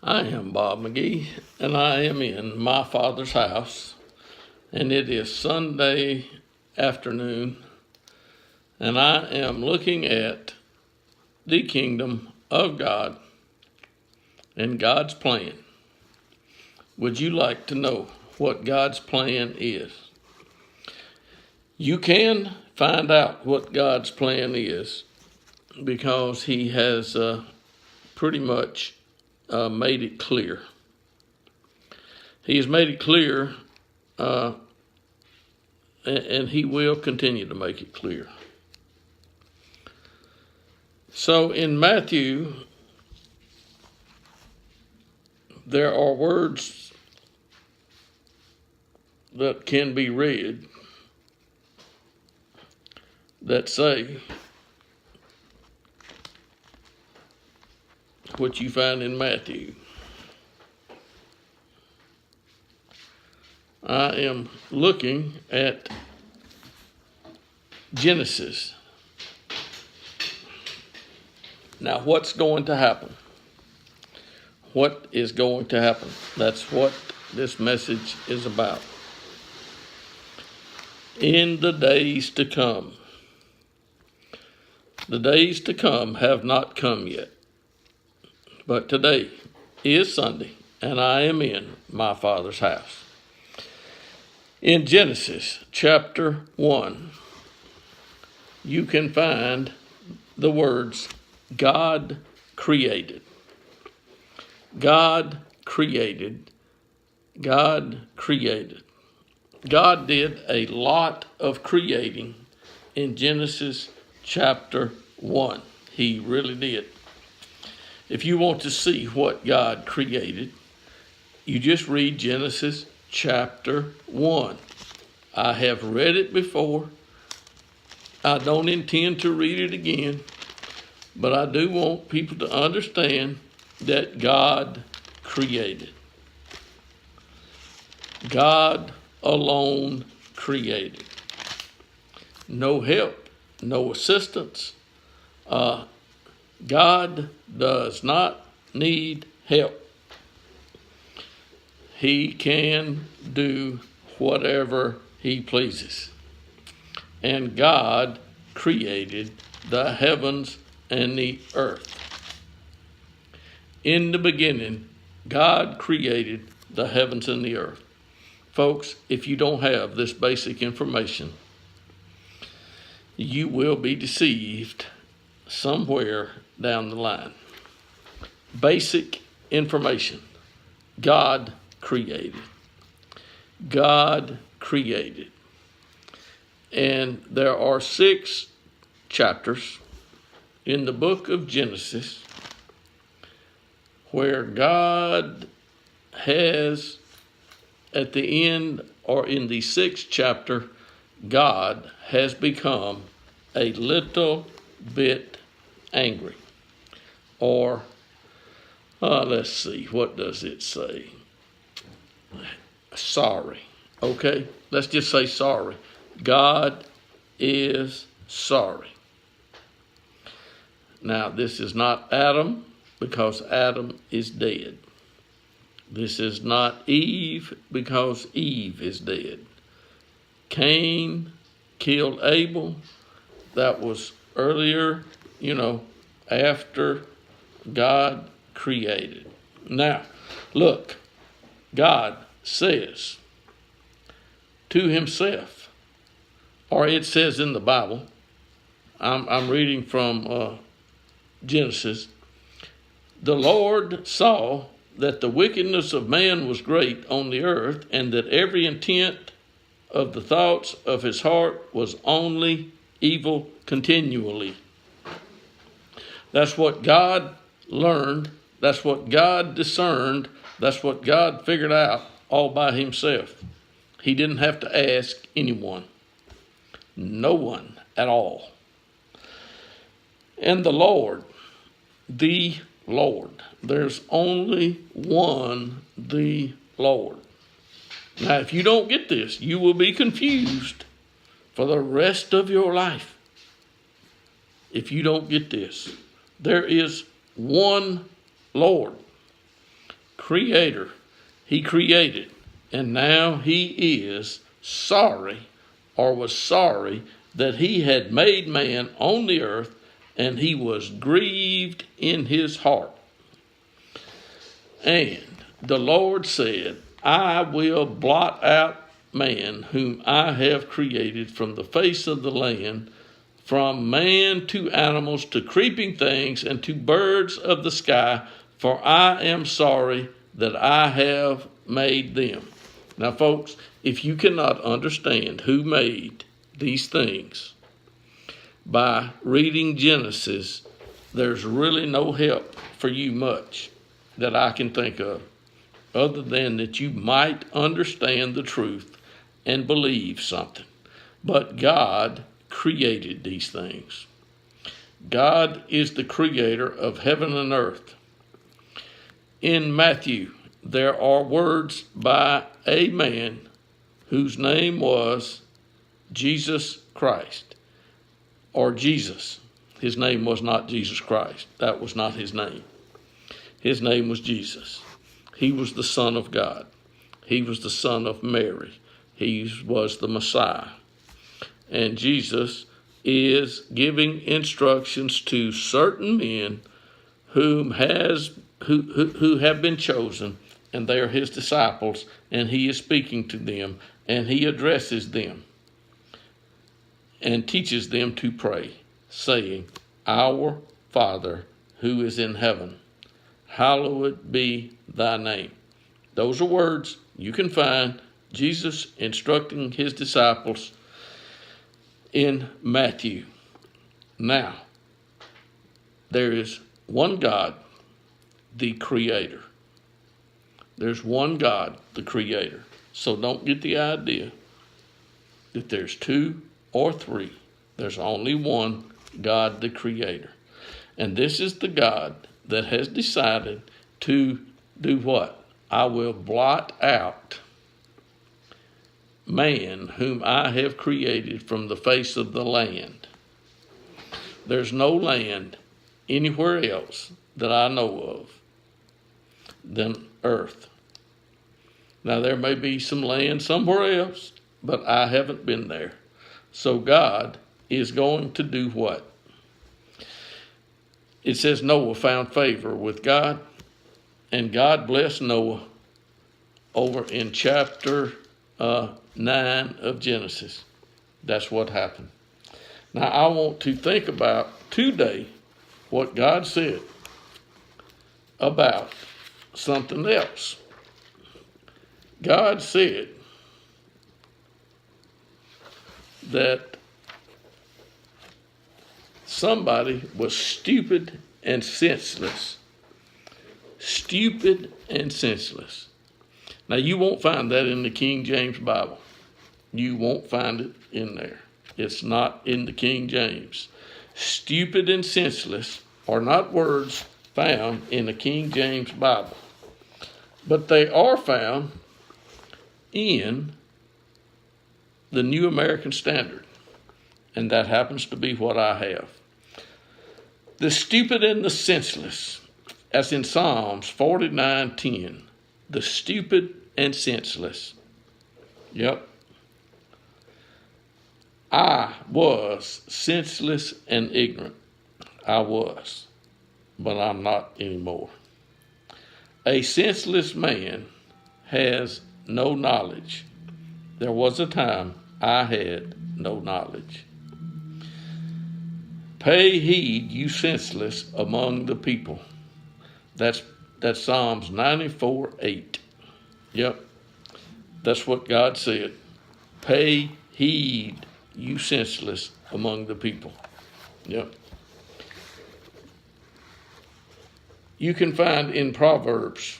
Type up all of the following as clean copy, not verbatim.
I am Bob McGee, and I am in my Father's house, and it is Sunday afternoon, and I am looking at the kingdom of God and God's plan. Would you like to know what God's plan is? You can find out what God's plan is because He has pretty much made it clear. He has made it clear, and He will continue to make it clear. So in Matthew, there are words that can be read that say what you find in Matthew. I am looking at Genesis. Now, what's going to happen? What is going to happen? That's what this message is about. In the days to come. The days to come have not come yet. But today is Sunday, and I am in my Father's house. In Genesis chapter 1, you can find the words, God created. God created. God created. God did a lot of creating in Genesis chapter 1. He really did. If you want to see what God created, you just read Genesis chapter 1. I have read it before. I don't intend to read it again, but I do want people to understand that God created. God alone created. No help, no assistance. God does not need help. He can do whatever He pleases. And God created the heavens and the earth. In the beginning, God created the heavens and the earth. Folks, if you don't have this basic information, you will be deceived somewhere down the line. Basic information. God created. God created. And there are 6 chapters in the book of Genesis where God has, at the end or in the 6th chapter, God has become a little bit angry. Or, let's see, what does it say? Sorry. Okay, let's just say sorry. God is sorry. Now, this is not Adam, because Adam is dead. This is not Eve, because Eve is dead. Cain killed Abel. That was earlier, after God created. Now, look, God says to Himself, or it says in the Bible, I'm reading from Genesis, the Lord saw that the wickedness of man was great on the earth, and that every intent of the thoughts of his heart was only evil continually. That's what God learned. That's what God discerned. That's what God figured out all by Himself. He didn't have to ask anyone. No one at all. And the Lord, there's only one, the Lord. Now, if you don't get this, you will be confused for the rest of your life. If you don't get this, there is one Lord. creator. He created, and now he is sorry, or was sorry, that he had made man on the earth, and he was grieved in his heart. And the Lord said, I will blot out man whom I have created from the face of the land, from man to animals to creeping things and to birds of the sky, for I am sorry that I have made them. Now, folks, if you cannot understand who made these things by reading Genesis, there's really no help for you much that I can think of, other than that you might understand the truth and believe something. But God created these things. God is the creator of heaven and earth. In Matthew, there are words by a man whose name was Jesus Christ, or Jesus. His name was not Jesus Christ. That was not his name. His name was Jesus. He was the Son of God. He was the Son of Mary. He was the Messiah. And Jesus is giving instructions to certain men who have been chosen, and they are his disciples, and he is speaking to them, and he addresses them and teaches them to pray, saying, Our Father who is in heaven, hallowed be thy name. Those are words you can find Jesus instructing his disciples in Matthew. Now, there is one God, the Creator. There's one God, the Creator. So don't get the idea that there's two or three. There's only one God, the Creator. And this is the God that has decided to do what? I will blot out man whom I have created from the face of the land. There's no land anywhere else that I know of than earth. Now, there may be some land somewhere else, but I haven't been there. So God is going to do what? It says Noah found favor with God, and God blessed Noah over in chapter 9 of Genesis. That's what happened. Now, I want to think about today what God said about something else. God said that somebody was stupid and senseless. Stupid and senseless. Now, you won't find that in the King James Bible. You won't find it in there. It's not in the King James. Stupid and senseless are not words found in the King James Bible, but they are found in the New American Standard, and that happens to be what I have. The stupid and the senseless, as in Psalms 49:10, the stupid and senseless. Yep. I was senseless and ignorant. I was, but I'm not anymore. A senseless man has no knowledge. There was a time I had no knowledge. Pay heed, you senseless among the people. That's Psalms 94:8. Yep, that's what God said. Pay heed, you senseless among the people. Yep. You can find in Proverbs,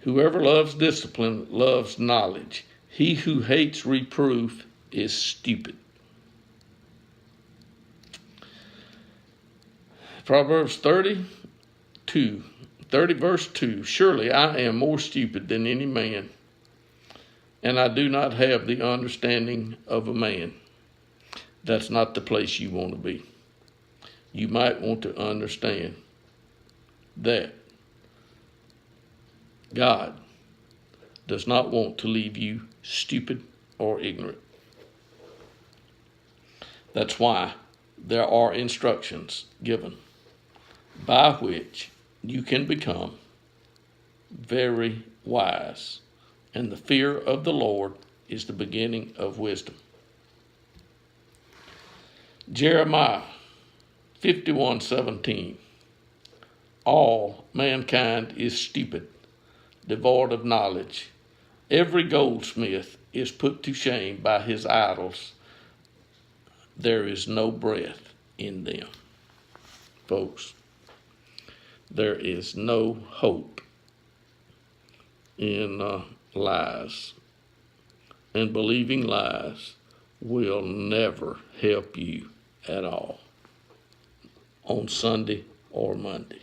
whoever loves discipline loves knowledge. He who hates reproof is stupid. Proverbs 30 verse 2, surely I am more stupid than any man, and I do not have the understanding of a man. That's not the place you want to be. You might want to understand that God does not want to leave you stupid or ignorant. That's why there are instructions given by which you can become very wise. And the fear of the Lord is the beginning of wisdom. Jeremiah 51:17. All mankind is stupid, devoid of knowledge. Every goldsmith is put to shame by his idols. There is no breath in them. Folks, there is no hope in lies. And believing lies will never help you at all on Sunday or Monday.